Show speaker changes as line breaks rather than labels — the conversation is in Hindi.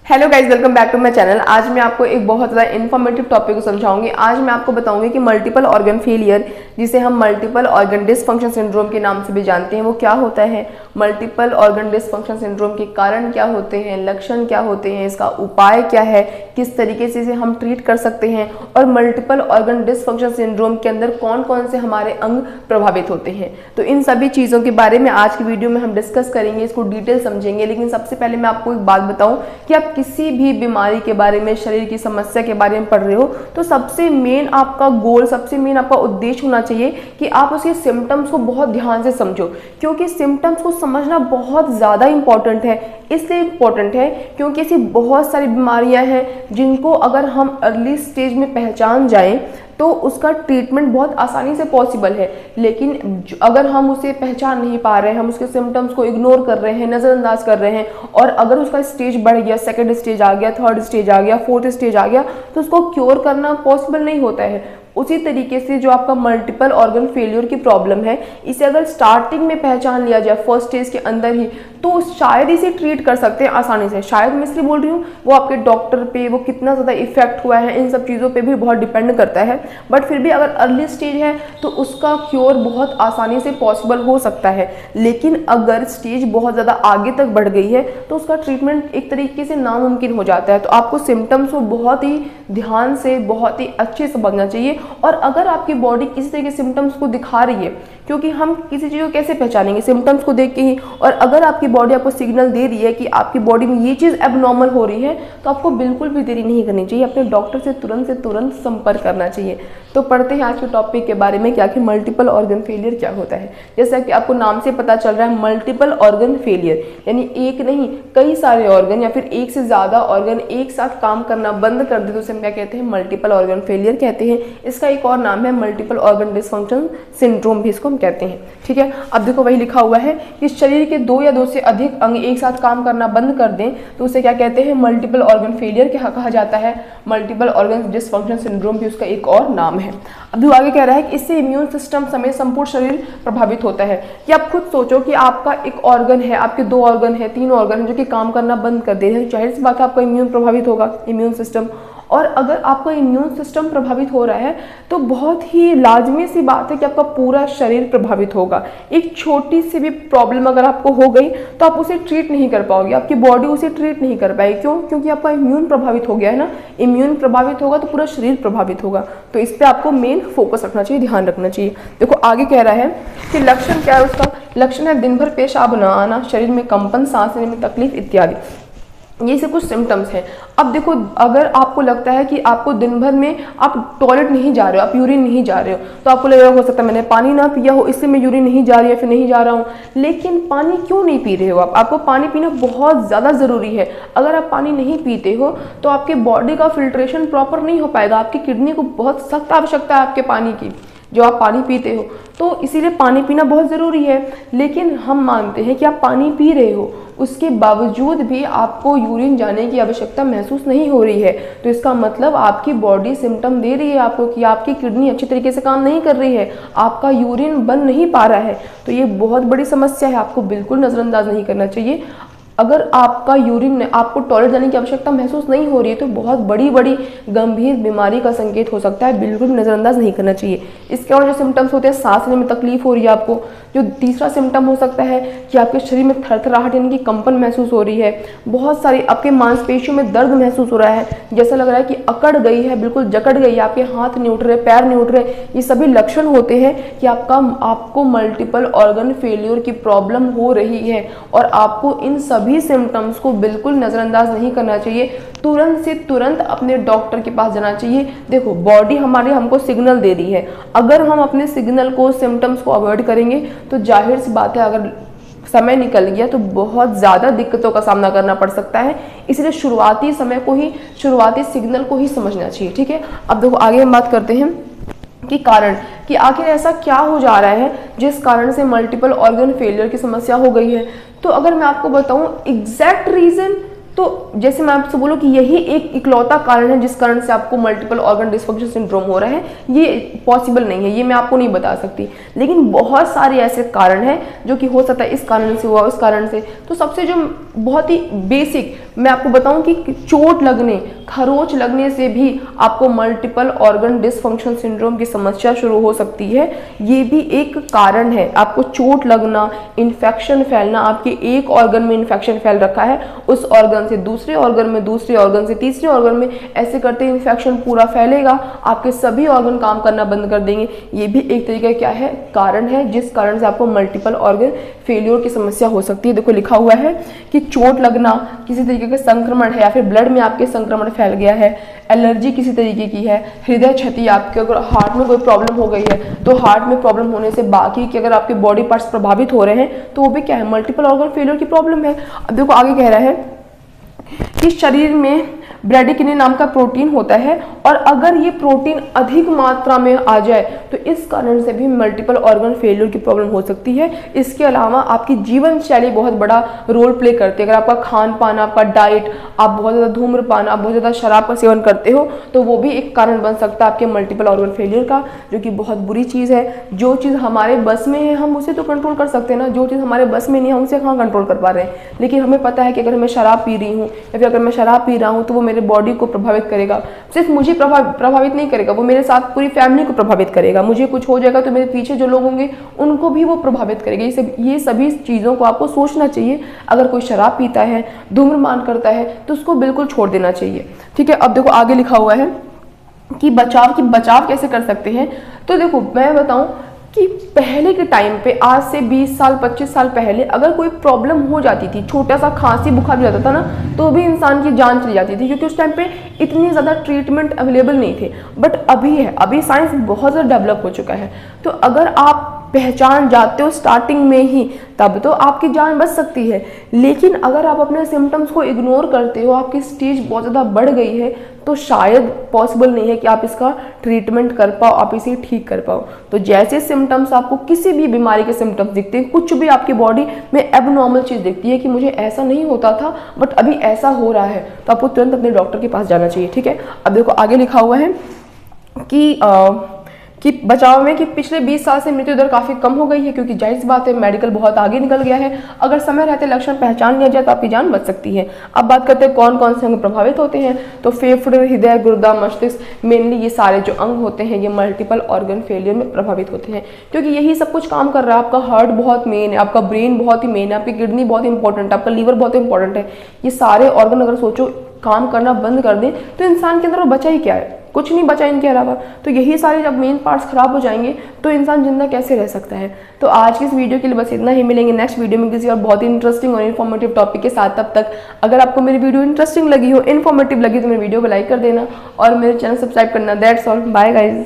Hello guys, welcome back to my channel. आज मैं आपको एक बहुत ज़्यादा इन्फॉर्मेटिव टॉपिक को समझाऊंगी। आज मैं आपको बताऊंगी कि मल्टीपल ऑर्गन फेलियर, जिसे हम मल्टीपल ऑर्गन डिसफंक्शन सिंड्रोम के नाम से भी जानते हैं, वो क्या होता है, मल्टीपल ऑर्गन डिसफंक्शन सिंड्रोम के कारण क्या होते हैं, लक्षण क्या होते हैं, इसका उपाय क्या है, किस तरीके से इसे हम ट्रीट कर सकते हैं, और मल्टीपल ऑर्गन डिसफंक्शन सिंड्रोम के अंदर कौन कौन से हमारे अंग प्रभावित होते हैं। तो इन सभी चीज़ों के बारे में आज की वीडियो में हम डिस्कस करेंगे, इसको डिटेल समझेंगे। लेकिन सबसे पहले मैं आपको एक बात बताऊं कि आप किसी भी बीमारी के बारे में, शरीर की समस्या के बारे में पढ़ रहे हो तो सबसे मेन आपका गोल, सबसे मेन आपका उद्देश्य होना चाहिए कि आप उसके सिम्टम्स को बहुत ध्यान से समझो, क्योंकि सिम्टम्स को समझना बहुत ज़्यादा इंपॉर्टेंट है। इसलिए इंपॉर्टेंट है क्योंकि ऐसी बहुत सारी बीमारियां हैं जिनको अगर हम अर्ली स्टेज में पहचान जाएं तो उसका ट्रीटमेंट बहुत आसानी से पॉसिबल है। लेकिन अगर हम उसे पहचान नहीं पा रहे हैं, हम उसके सिम्टम्स को इग्नोर कर रहे हैं, नज़रअंदाज कर रहे हैं, और अगर उसका स्टेज बढ़ गया, सेकंड स्टेज आ गया, थर्ड स्टेज आ गया, फोर्थ स्टेज आ गया, तो उसको क्योर करना पॉसिबल नहीं होता है। उसी तरीके से जो आपका मल्टीपल ऑर्गन फेलियर की प्रॉब्लम है, इसे अगर स्टार्टिंग में पहचान लिया जाए, फर्स्ट स्टेज के अंदर ही, तो शायद इसे ट्रीट कर सकते हैं आसानी से। शायद मैं इसलिए बोल रही हूँ, वो आपके डॉक्टर पे वो कितना ज़्यादा इफेक्ट हुआ है, इन सब चीज़ों पे भी बहुत डिपेंड करता है। बट फिर भी अगर अर्ली स्टेज है तो उसका क्योर बहुत आसानी से पॉसिबल हो सकता है। लेकिन अगर स्टेज बहुत ज़्यादा आगे तक बढ़ गई है तो उसका ट्रीटमेंट एक तरीके से नामुमकिन हो जाता है। तो आपको सिम्टम्स को बहुत ही ध्यान से, बहुत ही अच्छे से समझना चाहिए। और अगर आपकी बॉडी किसी तरह के सिम्टम्स को दिखा रही है, क्योंकि हम किसी चीज़ को कैसे पहचानेंगे, सिम्टम्स को देख के ही, और अगर आपकी बॉडी आपको सिग्नल दे रही है कि आपकी बॉडी में ये चीज़ एबनॉर्मल हो रही है, तो आपको बिल्कुल भी देरी नहीं करनी चाहिए, अपने डॉक्टर से तुरंत संपर्क करना चाहिए। तो पढ़ते हैं आज के टॉपिक के बारे में कि आखिर मल्टीपल ऑर्गन फेलियर क्या होता है। जैसा कि आपको नाम से पता चल रहा है, मल्टीपल ऑर्गन फेलियर यानी एक नहीं कई सारे ऑर्गन या फिर एक से ज़्यादा ऑर्गन एक साथ काम करना बंद कर दे तो उसे हम क्या कहते हैं, मल्टीपल ऑर्गन फेलियर कहते हैं। इसका एक और नाम है मल्टीपल ऑर्गन डिसफंक्शन सिंड्रोम भी इसको हम कहते हैं। ठीक है, अब देखो वही लिखा हुआ है कि शरीर के दो या दो से अधिक अंग एक साथ काम करना बंद कर दें तो उसे क्या कहते हैं, मल्टीपल ऑर्गन फेलियर क्या कहा जाता है, मल्टीपल ऑर्गन डिसफंक्शन सिंड्रोम भी उसका एक और नाम है। अब आगे कह रहा है कि इससे इम्यून सिस्टम समेत संपूर्ण शरीर प्रभावित होता है। कि आप खुद सोचो कि आपका एक ऑर्गन है, आपके दो ऑर्गन है, तीन ऑर्गन है जो कि काम करना बंद कर दे रहे हैं, जाहिर सी बात है आपका इम्यून प्रभावित होगा, इम्यून सिस्टम। और अगर आपका इम्यून सिस्टम प्रभावित हो रहा है तो बहुत ही लाजमी सी बात है कि आपका पूरा शरीर प्रभावित होगा। एक छोटी सी भी प्रॉब्लम अगर आपको हो गई तो आप उसे ट्रीट नहीं कर पाओगे, आपकी बॉडी उसे ट्रीट नहीं कर पाएगी। क्यों? क्योंकि आपका इम्यून प्रभावित हो गया है ना। इम्यून प्रभावित होगा तो पूरा शरीर प्रभावित होगा। तो इस पर आपको मेन फोकस रखना चाहिए, ध्यान रखना चाहिए। देखो आगे कह रहा है कि लक्षण क्या है उसका। लक्षण है दिन भर पेशाब न आना, शरीर में कंपन, सांस लेने में तकलीफ इत्यादि। ये से कुछ सिम्टम्स हैं। अब देखो, अगर आपको लगता है कि आपको दिन भर में आप टॉयलेट नहीं जा रहे हो, आप यूरिन नहीं जा रहे हो, तो आपको लगेगा हो सकता है मैंने पानी ना पिया हो, इससे मैं यूरिन नहीं जा रही है, फिर नहीं जा रहा हूँ। लेकिन पानी क्यों नहीं पी रहे हो आप? आपको पानी पीना बहुत ज़्यादा ज़रूरी है। अगर आप पानी नहीं पीते हो तो आपके बॉडी का फिल्ट्रेशन प्रॉपर नहीं हो पाएगा। आपकी किडनी को बहुत सख्त आवश्यकता है आपके पानी की, जो आप पानी पीते हो, तो इसीलिए पानी पीना बहुत ज़रूरी है। लेकिन हम मानते हैं कि आप पानी पी रहे हो, उसके बावजूद भी आपको यूरिन जाने की आवश्यकता महसूस नहीं हो रही है, तो इसका मतलब आपकी बॉडी सिम्टम दे रही है आपको कि आपकी किडनी अच्छी तरीके से काम नहीं कर रही है, आपका यूरिन बन नहीं पा रहा है। तो ये बहुत बड़ी समस्या है, आपको बिल्कुल नज़रअंदाज नहीं करना चाहिए। अगर आपका यूरिन, आपको टॉयलेट जाने की आवश्यकता महसूस नहीं हो रही है तो बहुत बड़ी गंभीर बीमारी का संकेत हो सकता है, बिल्कुल नज़रअंदाज नहीं करना चाहिए। इसके और जो सिम्टम्स होते हैं, सांस लेने में तकलीफ हो रही है आपको। जो तीसरा सिम्टम हो सकता है कि आपके शरीर में थरथराहट यानी कि कंपन महसूस हो रही है, बहुत सारी आपके मांसपेशियों में दर्द महसूस हो रहा है, जैसा लग रहा है कि अकड़ गई है, बिल्कुल जकड़ गई है, आपके हाथ नहीं उठ रहे, पैर नहीं उठ रहे। ये सभी लक्षण होते हैं कि आपको मल्टीपल ऑर्गन फेलियर की प्रॉब्लम हो रही है। और आपको इन सभी सिम्टम्स को बिल्कुल नज़रअंदाज नहीं करना चाहिए, तुरंत से तुरंत अपने डॉक्टर के पास जाना चाहिए। देखो, बॉडी हमारी हमको सिग्नल दे रही है, अगर हम अपने सिग्नल को, सिम्टम्स को अवॉइड करेंगे तो जाहिर सी बात है अगर समय निकल गया तो बहुत ज़्यादा दिक्कतों का सामना करना पड़ सकता है। इसलिए शुरुआती समय को ही, शुरुआती सिग्नल को ही समझना चाहिए। ठीक है, अब देखो आगे हम बात करते हैं कि कारण, कि आखिर ऐसा क्या हो जा रहा है जिस कारण से मल्टीपल ऑर्गन फेलियर की समस्या हो गई है। तो अगर मैं आपको बताऊं एग्जैक्ट रीज़न, तो जैसे मैं आपसे बोलूँ कि यही एक इकलौता कारण है जिस कारण से आपको मल्टीपल ऑर्गन डिसफंक्शन सिंड्रोम हो रहा है, ये पॉसिबल नहीं है, ये मैं आपको नहीं बता सकती। लेकिन बहुत सारे ऐसे कारण हैं जो कि हो सकता है इस कारण से हुआ, उस कारण से। तो सबसे जो बहुत ही बेसिक मैं आपको बताऊं कि चोट लगने, खरोच लगने से भी आपको मल्टीपल ऑर्गन डिसफंक्शन सिंड्रोम की समस्या शुरू हो सकती है। ये भी एक कारण है। आपको चोट लगना, इन्फेक्शन फैलना, आपके एक ऑर्गन में इन्फेक्शन फैल रखा है, उस ऑर्गन से दूसरे ऑर्गन में, दूसरे ऑर्गन से तीसरे ऑर्गन में, ऐसे करते इन्फेक्शन पूरा फैलेगा, आपके सभी ऑर्गन काम करना बंद कर देंगे। ये भी एक तरीके का क्या है, कारण है जिस कारण से आपको मल्टीपल ऑर्गन फेलियर की समस्या हो सकती है। देखो लिखा हुआ है कि चोट लगना, किसी तरीके का संक्रमण है या फिर ब्लड में आपके संक्रमण फैल गया है, एलर्जी किसी तरीके की है, हृदय क्षति, आपके अगर हार्ट में कोई प्रॉब्लम हो गई है तो हार्ट में प्रॉब्लम होने से बाकी के अगर आपके बॉडी पार्ट्स प्रभावित हो रहे हैं तो वो भी क्या है, मल्टीपल ऑर्गन फेलियर की प्रॉब्लम है। अब देखो आगे कह रहा है कि शरीर में ब्रेडिकिनिन नाम का प्रोटीन होता है और अगर ये प्रोटीन अधिक मात्रा में आ जाए तो इस कारण से भी मल्टीपल ऑर्गन फेलियर की प्रॉब्लम हो सकती है। इसके अलावा आपकी जीवन शैली बहुत बड़ा रोल प्ले करती है। अगर आपका खान पान, आपका डाइट, आप बहुत ज़्यादा धूम्रपान, आप बहुत ज़्यादा शराब का सेवन करते हो तो वो भी एक कारण बन सकता है आपके मल्टीपल ऑर्गन फेलियर का, जो कि बहुत बुरी चीज़ है। जो चीज़ हमारे बस में है हम उसे तो कंट्रोल कर सकते हैं ना, जो चीज़ हमारे बस में नहीं है उसे कहाँ कंट्रोल कर पा रहे हैं। लेकिन हमें पता है कि अगर मैं शराब पी रही हूँ या फिर अगर मैं शराब पी रहा हूँ तो वो मेरे बॉडी को प्रभावित करेगा। सिर्फ मुझे प्रभावित नहीं करेगा, वो मेरे साथ पूरी फैमिली को प्रभावित करेगा। मुझे कुछ हो जाएगा तो मेरे पीछे जो लोग होंगे उनको भी वो प्रभावित करेगा। ये सभी चीज़ों को आपको सोचना चाहिए। अगर कोई शराब पीता है, धूम्रपान करता है तो उसको बिल्कुल छोड़ देना चाहिए। ठीक है, अब देखो आगे लिखा हुआ है कि बचाव कैसे कर सकते हैं। तो देखो मैं बताऊं कि पहले के टाइम पे, आज से 20 साल 25 साल पहले अगर कोई प्रॉब्लम हो जाती थी, छोटा सा खांसी बुखार भी जाता था ना, तो भी इंसान की जान चली जाती थी, क्योंकि उस टाइम पे इतनी ज़्यादा ट्रीटमेंट अवेलेबल नहीं थे। बट अभी है, अभी साइंस बहुत ज़्यादा डेवलप हो चुका है। तो अगर आप पहचान जाते हो स्टार्टिंग में ही तब तो आपकी जान बच सकती है। लेकिन अगर आप अपने सिम्टम्स को इग्नोर करते हो, आपकी स्टेज बहुत ज़्यादा बढ़ गई है, तो शायद पॉसिबल नहीं है कि आप इसका ट्रीटमेंट कर पाओ, आप इसे ठीक कर पाओ। तो जैसे सिम्टम्स आपको किसी भी बीमारी के सिम्टम्स दिखते हैं, कुछ भी आपकी बॉडी में एबनॉर्मल चीज़ दिखती है कि मुझे ऐसा नहीं होता था बट अभी ऐसा हो रहा है, तो आपको तुरंत अपने डॉक्टर के पास जाना चाहिए। ठीक है, अब देखो आगे लिखा हुआ है कि बचाव में कि पिछले 20 साल से मृत्यु दर काफ़ी कम हो गई है, क्योंकि जाहिर सी बात है मेडिकल बहुत आगे निकल गया है। अगर समय रहते लक्षण पहचान लिया जाए तो आपकी जान बच सकती है। अब बात करते हैं कौन कौन से अंग प्रभावित होते हैं। तो फेफड़े, हृदय, गुर्दा, मस्तिष्क, मेनली ये सारे जो अंग होते हैं ये मल्टीपल ऑर्गन फेलियर में प्रभावित होते हैं, क्योंकि यही सब कुछ काम कर रहा है। आपका हार्ट बहुत मेन है, आपका ब्रेन बहुत ही मेन है, आपकी किडनी बहुत इंपॉर्टेंट है, आपका लीवर बहुत इंपॉर्टेंट है। ये सारे ऑर्गन अगर सोचो काम करना बंद कर दें तो इंसान के अंदर बचा ही क्या है, कुछ नहीं बचा इनके अलावा। तो यही सारे जब मेन पार्ट्स खराब हो जाएंगे तो इंसान जिंदा कैसे रह सकता है। तो आज की इस वीडियो के लिए बस इतना ही। मिलेंगे नेक्स्ट वीडियो में किसी और बहुत ही इंटरेस्टिंग और इन्फॉर्मेटिव टॉपिक के साथ। तब तक अगर आपको मेरी वीडियो इंटरेस्टिंग लगी हो, इन्फॉर्मेटिव लगी तो मेरी वीडियो को लाइक कर देना और मेरे चैनल सब्सक्राइब करना। That's all, bye guys.